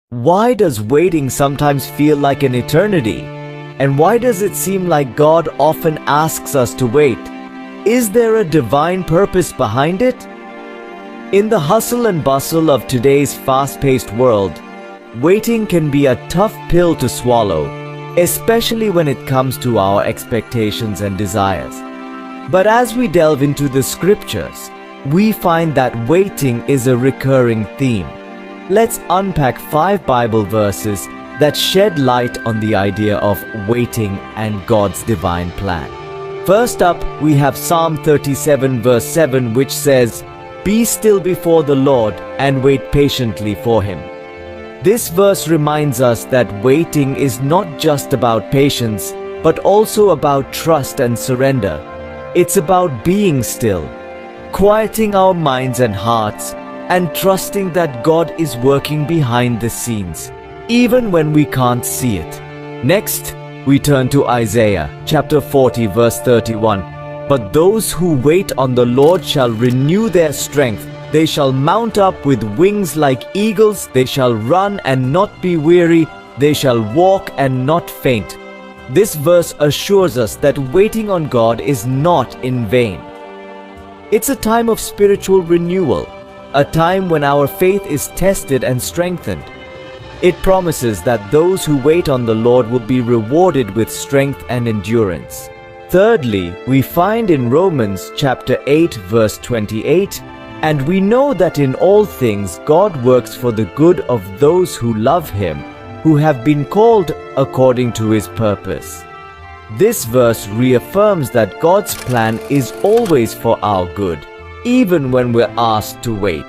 Why does waiting sometimes feel like an eternity? And why does it seem like God often asks us to wait? Is there a divine purpose behind it? In the hustle and bustle of today's fast-paced world, waiting can be a tough pill to swallow, especially when it comes to our expectations and desires. But as we delve into the scriptures, we find that waiting is a recurring theme. Let's unpack 5 Bible verses that shed light on the idea of waiting and God's divine plan. First up, we have Psalm 37 verse 7, which says, "Be still before the Lord and wait patiently for Him." This verse reminds us that waiting is not just about patience, but also about trust and surrender. It's about being still, quieting our minds and hearts, and trusting that God is working behind the scenes, even when we can't see it. Next, we turn to Isaiah chapter 40 verse 31. "But those who wait on the Lord shall renew their strength. They shall mount up with wings like eagles. They shall run and not be weary. They shall walk and not faint." This verse assures us that waiting on God is not in vain. It's a time of spiritual renewal, a time when our faith is tested and strengthened. It promises that those who wait on the Lord will be rewarded with strength and endurance. Thirdly, we find in Romans chapter 8 verse 28, "And we know that in all things God works for the good of those who love Him, who have been called according to His purpose." This verse reaffirms that God's plan is always for our good, even when we're asked to wait.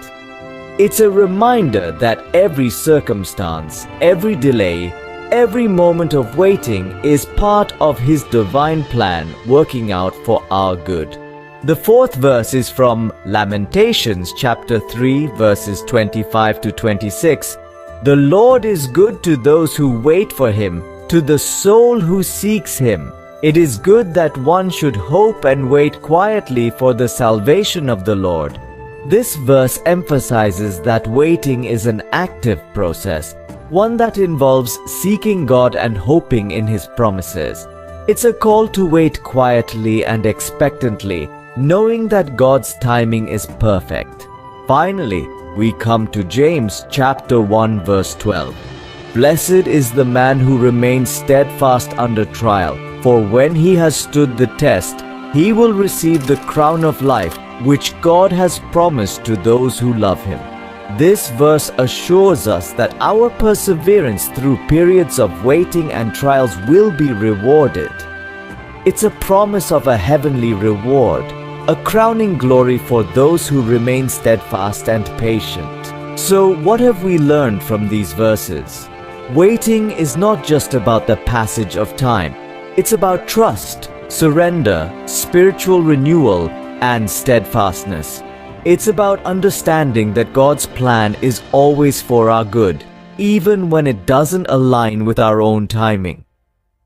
It's a reminder that every circumstance, every delay, every moment of waiting is part of His divine plan working out for our good. The fourth verse is from Lamentations chapter 3 verses 25 to 26. "The Lord is good to those who wait for Him, to the soul who seeks Him. It is good that one should hope and wait quietly for the salvation of the Lord." This verse emphasizes that waiting is an active process, one that involves seeking God and hoping in His promises. It's a call to wait quietly and expectantly, knowing that God's timing is perfect. Finally, we come to James chapter 1 verse 12. "Blessed is the man who remains steadfast under trial, for when he has stood the test, he will receive the crown of life, which God has promised to those who love Him." This verse assures us that our perseverance through periods of waiting and trials will be rewarded. It's a promise of a heavenly reward, a crowning glory for those who remain steadfast and patient. So, what have we learned from these verses? Waiting is not just about the passage of time. It's about trust, surrender, spiritual renewal, and steadfastness. It's about understanding that God's plan is always for our good, even when it doesn't align with our own timing.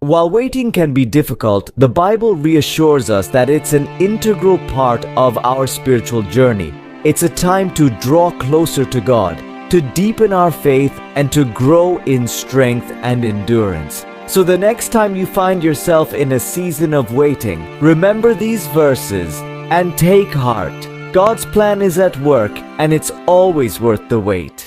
While waiting can be difficult, the Bible reassures us that it's an integral part of our spiritual journey. It's a time to draw closer to God, to deepen our faith, and to grow in strength and endurance. So the next time you find yourself in a season of waiting, remember these verses and take heart. God's plan is at work, and it's always worth the wait.